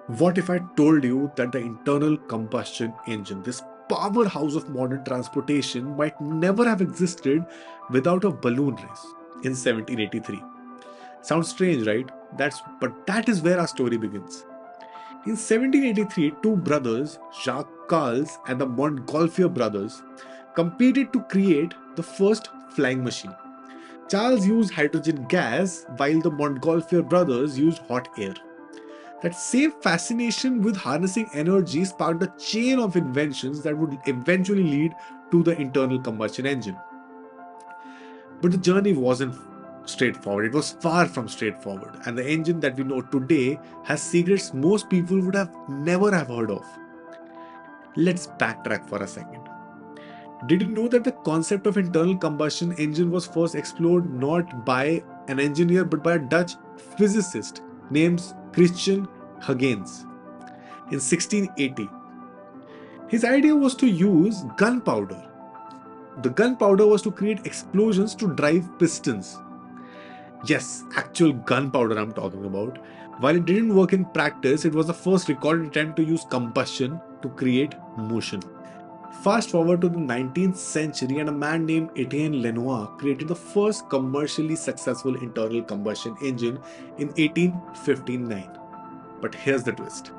What if I told you that the internal combustion engine, this powerhouse of modern transportation, might never have existed without a balloon race in 1783? Sounds strange, right? But that is where our story begins. In 1783, two brothers, Jacques Carles and the Montgolfier brothers, competed to create the first flying machine. Charles used hydrogen gas while the Montgolfier brothers used hot air. That same fascination with harnessing energy sparked a chain of inventions that would eventually lead to the internal combustion engine. But the journey wasn't straightforward. It was far from straightforward, and the engine that we know today has secrets most people would have never have heard of. Let's backtrack for a second. Did you know that the concept of internal combustion engine was first explored not by an engineer but by a Dutch physicist named Christian Huygens in 1680? His idea was to use gunpowder. The gunpowder was to create explosions to drive pistons. Yes, actual gunpowder I'm talking about. While it didn't work in practice, it was the first recorded attempt to use combustion to create motion. Fast forward to the 19th century, and a man named Etienne Lenoir created the first commercially successful internal combustion engine in 1859. But here's the twist: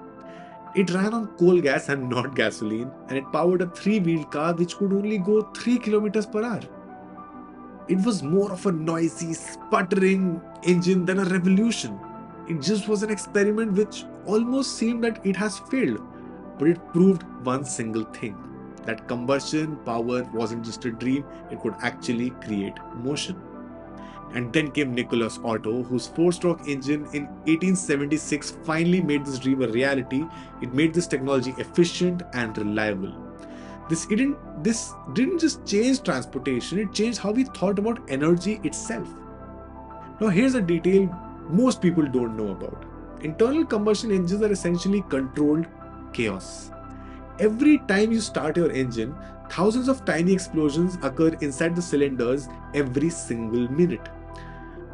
it ran on coal gas and not gasoline, and it powered a three-wheeled car which could only go 3 kilometers per hour. It was more of a noisy, sputtering engine than a revolution. It just was an experiment which almost seemed that it has failed, but it proved one single thing: that combustion power wasn't just a dream, it could actually create motion. And then came Nicholas Otto, whose four-stroke engine in 1876 finally made this dream a reality. It made this technology efficient and reliable. This didn't just change transportation, it changed how we thought about energy itself. Now here's a detail most people don't know about. Internal combustion engines are essentially controlled chaos. Every time you start your engine, thousands of tiny explosions occur inside the cylinders every single minute.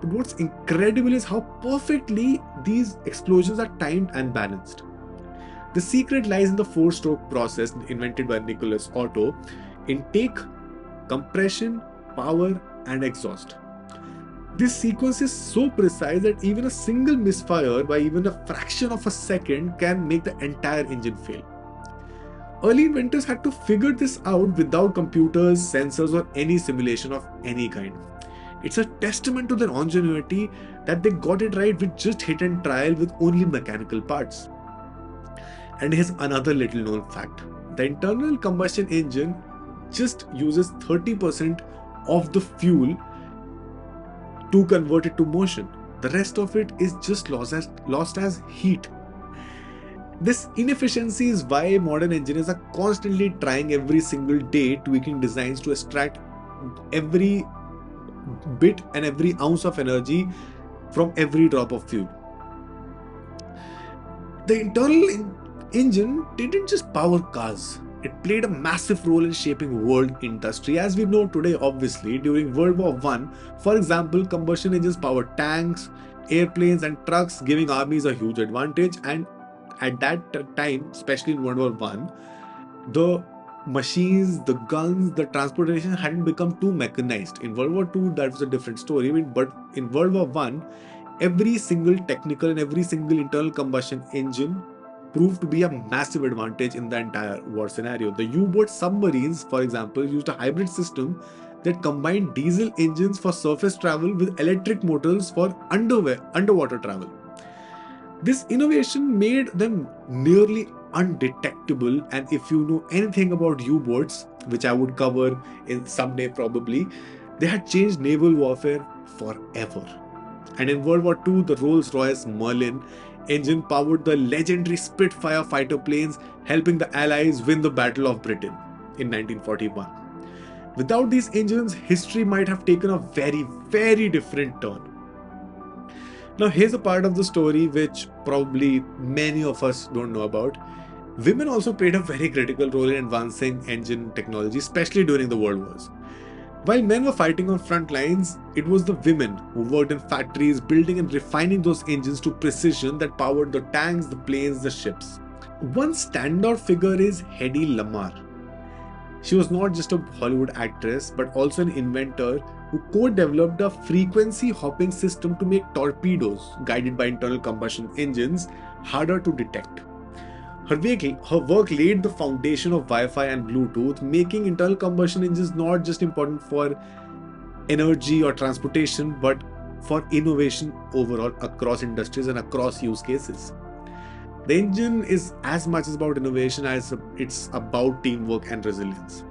But what's incredible is how perfectly these explosions are timed and balanced. The secret lies in the four-stroke process invented by Nicholas Otto: intake, compression, power, and exhaust. This sequence is so precise that even a single misfire by even a fraction of a second can make the entire engine fail. Early inventors had to figure this out without computers, sensors, or any simulation of any kind. It's a testament to their ingenuity that they got it right with just hit and trial with only mechanical parts. And here's another little known fact: the internal combustion engine just uses 30% of the fuel to convert it to motion. The rest of it is just lost as heat. This inefficiency is why modern engineers are constantly trying every single day, tweaking designs to extract every bit and every ounce of energy from every drop of fuel. The internal engine didn't just power cars. It played a massive role in shaping world industry as we know today. Obviously, during World War I, for example, combustion engines powered tanks, airplanes, and trucks, giving armies a huge advantage. And at that time, especially in World War I, the machines, the guns, the transportation hadn't become too mechanized. In World War II, that was a different story. But in World War I, every single technical and every single internal combustion engine proved to be a massive advantage in the entire war scenario. The U-boat submarines, for example, used a hybrid system that combined diesel engines for surface travel with electric motors for underwater travel. This innovation made them nearly undetectable, and if you know anything about U-boats, which I would cover in someday probably, they had changed naval warfare forever. And in World War II, the Rolls-Royce Merlin engine powered the legendary Spitfire fighter planes, helping the Allies win the Battle of Britain in 1941. Without these engines, history might have taken a very, very different turn. Now, here's a part of the story which probably many of us don't know about. Women also played a very critical role in advancing engine technology, especially during the World Wars. While men were fighting on front lines, it was the women who worked in factories building and refining those engines to precision that powered the tanks, the planes, the ships. One standout figure is Hedy Lamarr. She was not just a Hollywood actress but also an inventor who co-developed a frequency hopping system to make torpedoes guided by internal combustion engines harder to detect. Her work laid the foundation of Wi-Fi and Bluetooth, making internal combustion engines not just important for energy or transportation, but for innovation overall across industries and across use cases. The engine is as much about innovation as it's about teamwork and resilience.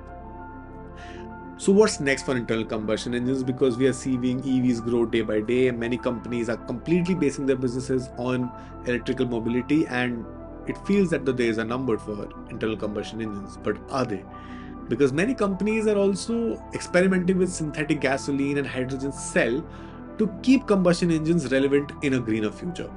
So, what's next for internal combustion engines? Because we are seeing EVs grow day by day, and many companies are completely basing their businesses on electrical mobility, and it feels that the days are numbered for internal combustion engines. But are they? Because many companies are also experimenting with synthetic gasoline and hydrogen cell to keep combustion engines relevant in a greener future.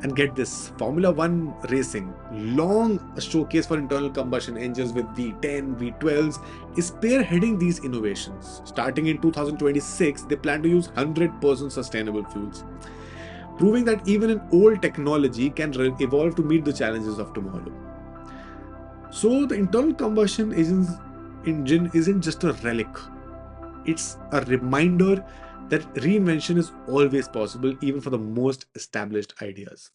And get this, Formula One racing, long a showcase for internal combustion engines with V10, V12s, is spearheading these innovations. Starting in 2026, they plan to use 100% sustainable fuels, proving that even an old technology can evolve to meet the challenges of tomorrow. So, the internal combustion engine isn't just a relic, it's a reminder that reinvention is always possible, even for the most established ideas.